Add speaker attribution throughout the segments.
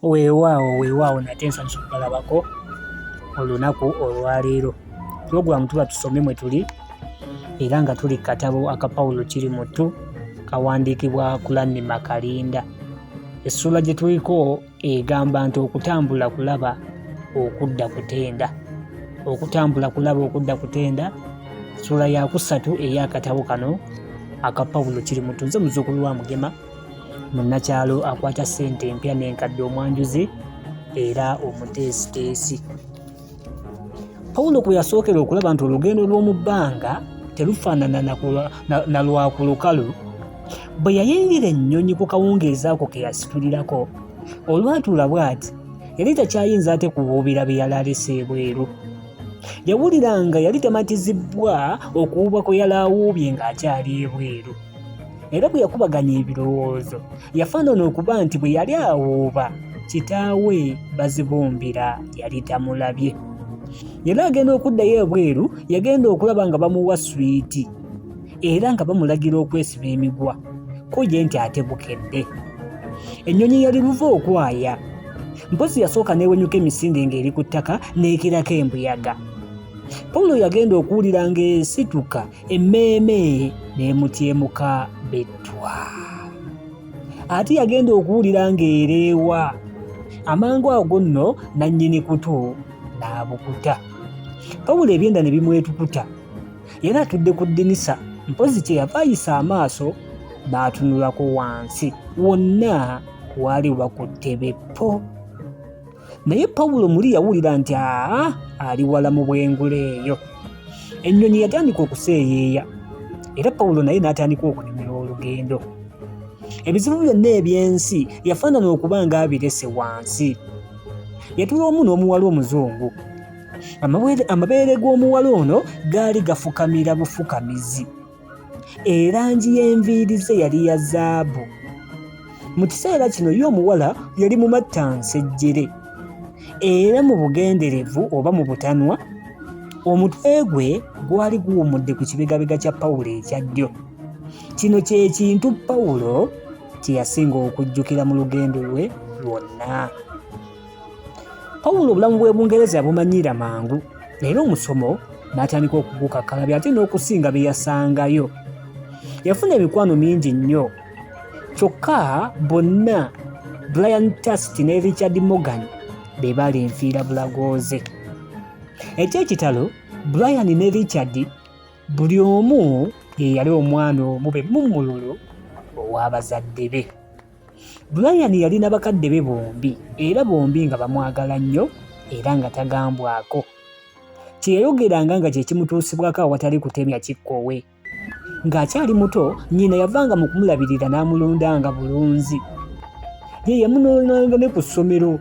Speaker 1: weewaawo nate nsanyusa okubalabako olunaku olwaleero. Pulogulaamu tuba tusome mwe tuli era nga tuli katabo aka Pawulo Kirimuttu kawandiikibwa Kulanyi Makalinda. Essula gye tuliko egamba nti okutambula kulaba okudda kutenda. Okutambula kulaba okudda kutenda, ssula ya 3 ey'akatabo kano aka Pawulo Kirimuttu. Nze muzzukulu wa Mugema, munnakyalo akwata ssente empya n'enkadde, omwanjuzi era omuteesiteesi. Pawulo kwe yasookera okulaba nti olugendo lw'omu bbanga terufaanana na lwa ku lukalu, bwe yayingira ennyonyi ku kawungeezi ako ke yasitulirako, olwatuula bw'ati yali takyayinza ate kuwuubira bye yali alese ebweru. Yawulira nga yali tematizibwa okuwuuba kwe yali awuubye ng'akyali ebweru, era bwe yakubaganya ebirowoozo yafaanana okuba nti bwe yali awuuba kitaawe Bazibumbira yali tamulabye. Yali agenda okuddayo ebweru, yagenda okulaba nga bamuwa swiiti era nga bamulagira okwesiba emigwa, ko ye nti ate bukedde. Ennyonyi yali luva okwaya, mpozi yasooka n'ewenyuka emisinde ng'eri ku ttaka n'ekirako embuyaga. Pawulo yagenda okuwulira ng'esituka emmeeme n'emutyemuka bettwa. Ate yagenda okuwulira ng'ereewa, amangu ago nno nannyini kutu n'abukuta. Pawulo ebyenda ne bimwetukuta, yali atudde ku ddinisa, mpozi kye yava ayisa amaaso n'atunulako wansi, wonna waali wakutte beppo. Naye Pawulo muli yawulira nti ali wala mu bwengula eyo. Ennyonyi yatandika okuseeyeeya era Pawulo naye n'atandika okunyumira olugendo. Ebizibu byonna eby'ensi yafaanana okuba ng'abirese wansi. Yatula omu n'omuwala omuzungu. Amabeere g'omuwala ono gaali gafukamira bufukamizi. Erangi y'enviiri ze yali ya zaabu. Mu kiseera kino ye omuwala yali mu mattansejjere era mu bugenderevu oba mu butanwa, omutwe gwe gwali guwumudde ku kibegabega kya Pawulo ekya ddyo. Kino kye kintu Pawulo kye yasinga okujjukira mu lugendo lwe lwonna. Pawulo obulamu bw'Ebungereza yabumanyiira mangu, era omusomo n'atandika okugukakkalabya ate n'okusinga bye yasangayo. Yafuna emikwano mingi nnyo, kyokka bonna Brian Tust ne Richard Morgan be baali enfiira bulago ze. Eky'ekitalo, Brian ne Richard buli omu ye yali omwana omu be mummululu ow'abazadde be. Brian yalina bakadde be bombi era bombi nga bamwagala nnyo era nga tagambwako. Kye yayogeranga nga kye kimutuusibwako awatali kutemya kikkowe. Ng'akyali muto, nnyina yavanga mu kumulabirira n'amulondanga bulunzi. Ye yamunonanga ne ku ssomero.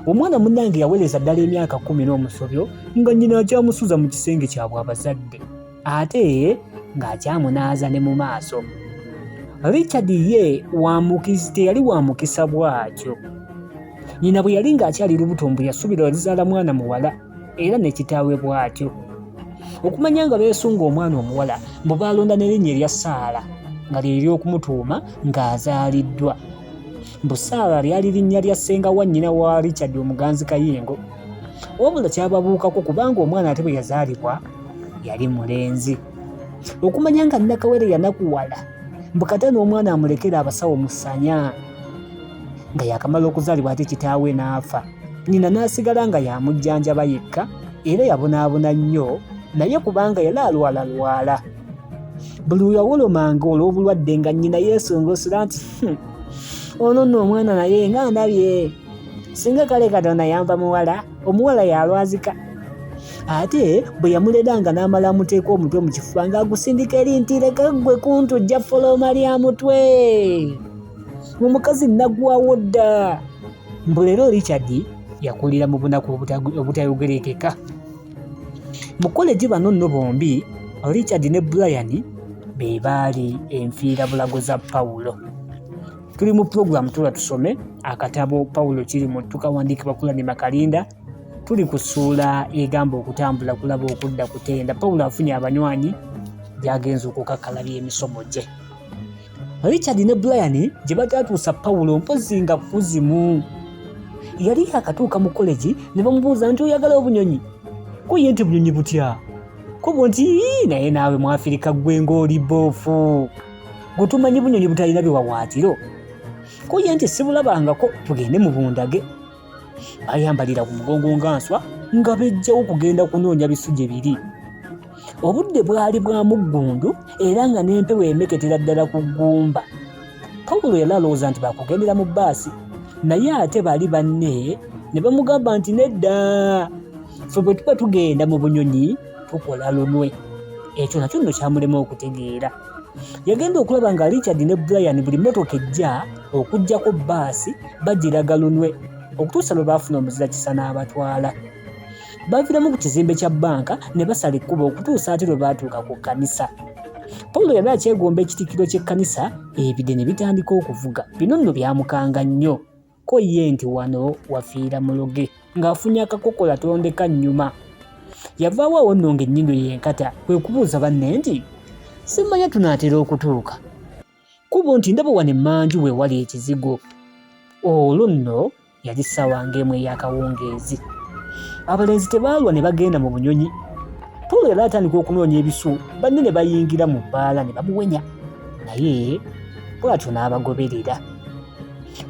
Speaker 1: Omwana munnange yawereza ddala emyaka 10 n'omusobyo nga nnyina akyamusuza mu kisenge kyabwe abazadde, ate ng'akyamunaaza ne mu maaso. Richard ye teyali wa mukisa bw'atyo. Nnyina bwe yali ng'akyali lubuto mbu yasuubira alizaala mwana muwala era ne kitaawe bw'atyo. Okumanya nga beesunga omwana omuwala mbu baalonda n'erinnya erya Saala nga lye ly'okumutuuma ng'azaaliddwa. Mbu Saala lyali linnya lya ssenga wa nnyina wa Richard omuganzi Kayingo, wabula kyababuukako kubanga omwana ate bwe yazaalibwa yali mulenzi. Okumanya nga Nnakawere yanakuwala mbu kata n'omwana amulekera abasawo mu ssanya. Nga yakamala okuzaalibwa ate kitaawe n'afa, nnyina n'asigala nga yamujjanjaba yekka era yabonaabona nnyo naye kubanga yali alwalalwala. Buli lwe yawolomanga olw'obulwadde nga nnyina yeesongosera nti ono nno omwana naye nga ndabye, singa kale Katonda yampa muwala, omuwala yalwazika. Ate bwe yamuleranga n'amala amuteeka omutwe mu kifuba ng'agusindika eri nti leka ggwe kuntujja foloma lya mutwe, omukazi nnaggwawo dda. Mbu leero Richard yakulira mu bunaku obutayogerekeka. Mu koleji bano nno bombi, Richard ne Brian be baali enfiira bulago za Pawulo. Tuli mu pulogulaamu tuba tusome akatabo Pawulo Kirimuttu kawandiikibwa Kulanyi Makalinda. Tuli ku ssuula egamba okutambula kulaba okudda kutenda. Pawulo afunye abanywanyi gy'agenza okukakkalabya emisomo gye. Richard ne Brian gye bataatuusa Pawulo mpozi nga kuzimu. yali akatuuka mu college ne bamubuuza nti oyagala obunyonyi ko ye nti bunyonyi butya kubo nti naye naawe mu Afirika gwe ng'oli boofu gutumanyi bunyonyi butalina biwawaatiro ko ye nti sibulabangako tugende mu bundage. Bayambalira ku mugongo nga nswa nga bejjawo kugenda kunoonya bisuje biri. Obudde bwali bwa muggundu era nga n'empewo emeketera ddala ku ggumba. Pawulo yali alowooza nti bakugendera mu bbaasi naye ate bali banne ne bamugamba nti nedda, ffe bwe tuba tugenda mu bunyonyi tukola lunwe. Ekyo nakyo nno kyamulema okutegeera. Yagenda okulaba nga Richard ne Brian buli mmotoka ejja okuggyako bbaasi bagiraga lunwe okutuusa lwe baafuna omuzira kisa n'abatwala. Baaviramu ku kizimbe kya bbanka ne basala ekkubo okutuusa ate lwe baatuuka ku kkanisa. Pawulo yali akyegomba ekitikkiro ky'ekkanisa, ebide ne bitandika okuvuga. Bino nno byamukanga nnyo, ko ye nti wano wafiira muloge ng'afunye akakokola tondeka nnyuma. Yavaawo awo nno ng'ennyindo yenkata kwe kubuuza banne nti simmanya tunaatera okutuuka. Kubo nti ndaba wano emmanju we wali ekizigo. Olwo nno yali ssaawa ng'emu ey'akawungeezi. Abalenzi tebaalwa ne bagenda mu bunyonyi. Pawulo yali atandika okunoonya ebisu, banne ne bayingira mu bbaala ne bamuwenya, naye bw'atyo n'abagoberera.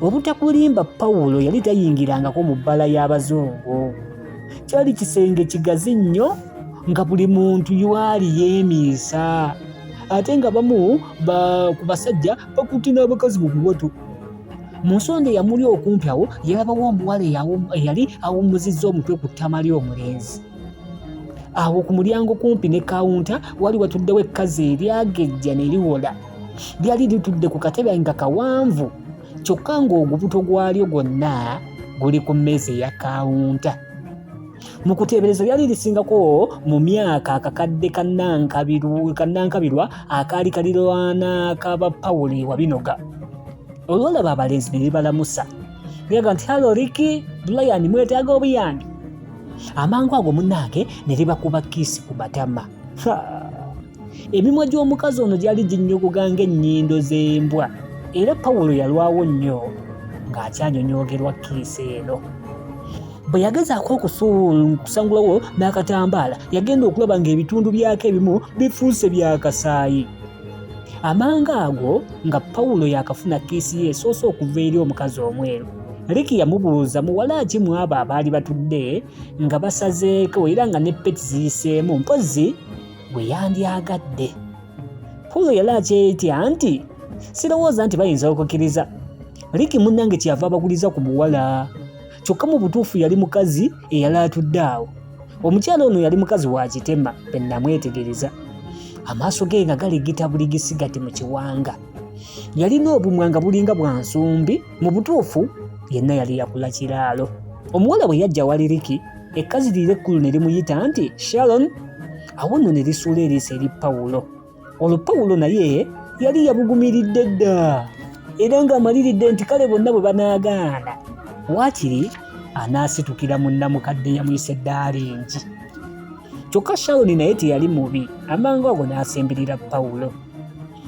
Speaker 1: Obutakulimba Pawulo yali tayingirangako mu bbaala y'Abazungu. Kyali kisenge kigazi nnyo nga buli muntu y'ali yeemiisa, ate nga bamu ku basajja bakutte n'abakazi mu biwato. Mu nsonda eyamuli okumpi awo yalabawo omuwala eyali awummuzizza omutwe ku ttama ly'omulenzi. Awo ku mulyango kumpi ne kawunta wali watuddewo ekkazi eryagejja ne liwola. Lyali litudde ku katebe nga kawanvu, kyokka ng'ogubuto gwalyo gwonna guli ku mmeeza eya kawunta. Mu kuteebereza lyali lisingako mu myaka akakadde kannankabirwa akaali kalirwana kaba Pawulo ewabinoga. Olwalaba abalenzi ne libalamusa lyaga nti halo Ricky, Brian, mwetaaga obuyambi? Amangu ago munnange ne libakuba kiisi ku matama. Emimwa gy'omukazi ono gyali ginnyogoga ng'ennyindo z'embwa, era Pawulo yalwawo nnyo ng'akyanyonyogerwa kiisi eno. Bwe yagezaako okusangulawo n'akatambaala yagenda okulaba ng'ebitundu byako ebimu bifuuse byakasaayi. Amanga ago nga Pawulo yakafuna kiisi ye esoose okuva eri omukazi omweru. Ricky yamubuuza muwala ki mu abo abaali batudde nga basazeeko era nga ne peti ziyiseemu mpozi bwe yandyagadde. Pawulo yali akyetya nti sirowooza nti bayinza okukkiriza. Ricky munnange kyeyava abaguliza ku muwala, kyokka mu butuufu yali mukazi eyali atudde awo. Omukyala ono yali mukazi wa kitema bwe namwetegereza. Amaaso ge nga galigita buligisigati mu kiwanga. Yalina obumwa nga bulinga bwa nsumbi, mu butuufu yenna yali yakula kiraalo. Omuwala bwe yajja wali Ricky, ekkazi liri ekkulu ne limuyita nti Sharon. Awo nno ne lisuula eriiso eri Pawulo. Olwo Pawulo naye yali yabugumiridde dda era ng'amaliridde nti kale bonna bwe banaagaana waakiri anaasitukira munnamukadde yamuyise Daalingi. Kyokka Sharon naye teyali mubi, amangu ago n'asembirira Pawulo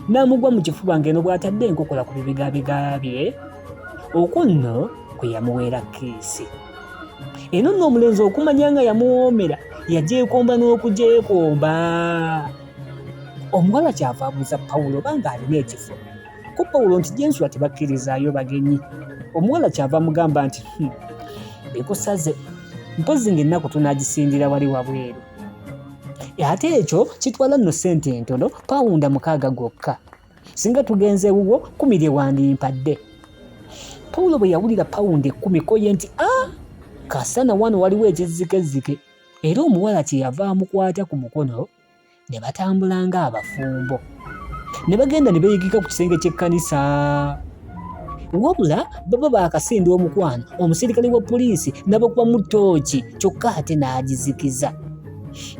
Speaker 1: n'amugwa mu kifuba ng'eno bw'atadde enkokola ku bibigabiga bye. Okwo nno kwe yamuweera kiisi. Eno nno omulenzi okumanya nga yamuwoomera yajeekomba n'okujeekomba. Omuwala kyava abuuza Pawulo banga alina ekifo, ko Pawulo nti gyensula tebakkirizaayo bagenyi. Omuwala kyava amugamba nti bikusaze, mpozi ng'ennaku tunaagisindira wali wabweru. Ate ekyo kitwala nno ssente entono, pawunda 6 gokka. Singa tugenze wuwo 10 lye wandimpadde. Pawulo bwe yawulira pawunda 10 ko ye nti kasana wano waliwo ekizikezike. Era omuwala kyeyava amukwata ku mukono ne batambula ng'abafumbo. Ne bagenda ne beeyigika ku kisenge ky'ekkanisa. Wabula baba baakasinda omukwano, omusirikale wa poliisi n'abakuba mu ttooki, kyokka ate n'agizikiza.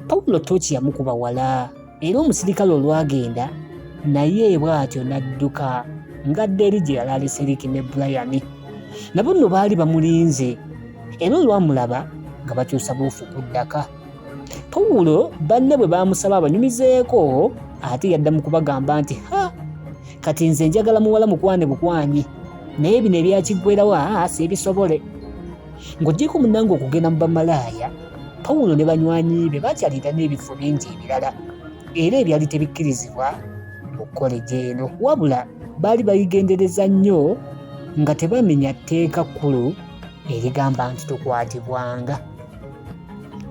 Speaker 1: Pawulo ttooki yamukuba wala, era omusirikale olwagenda naye bw'atyo n'adduka ngadde eri gye yali alese Ricky ne Brian. Nabo nno baali bamulinze, era olwamulaba nga bakyusa buufu ku ddaka. Pawulo banne bwe baamusaba abanyumizeeko, ate yaddamu kubagamba nti kati nze njagala muwala mukwane bukwanyi, naye bino ebyakiggwerawo si bisobole. ng'oggyeko munnange okugenda mu bamalaaya, Pawulo ne banywanyi be bakyalira n'ebifo bingi ebirala era ebyali tebikkirizibwa mu koleji eno, wabula baali bayigendereza nnyo nga tebamenya tteeka kkulu erigamba nti tukwatibwanga.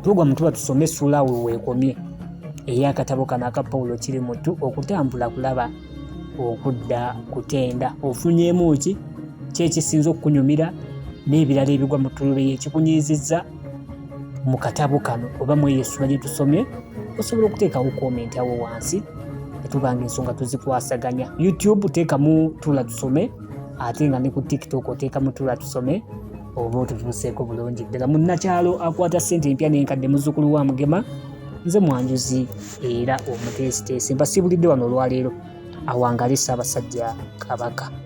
Speaker 1: Tugwa mutuba tusome essuula we weekomye ey'akatabo kano aka Pawulo Kirimuttu, okutambula kulaba okudda kutenda. Ofunyeemu ki kyekisinza okukunyumira n'ebirala ebigwa mu ttulube ekikunyiizizza mu katabo kano oba mu eyo essuula gye tusomye. Osobola okuteekawo komenti awo wansi etubanga ensonga tuzikwasaganya. YouTube teekamu Tuula Tusome, ate nga ne ku TikTok oteekamu Tuula Tusome oba otutuuseeko bulungi ddala. Munnakyalo akwata ssente empya n'enkadde, muzzukulu wa Mugema, nze mwanjuzi era omuteesiteesi. Mbasiibulidde wano olwaleero. Awangale Ssaabasajja Kabaka.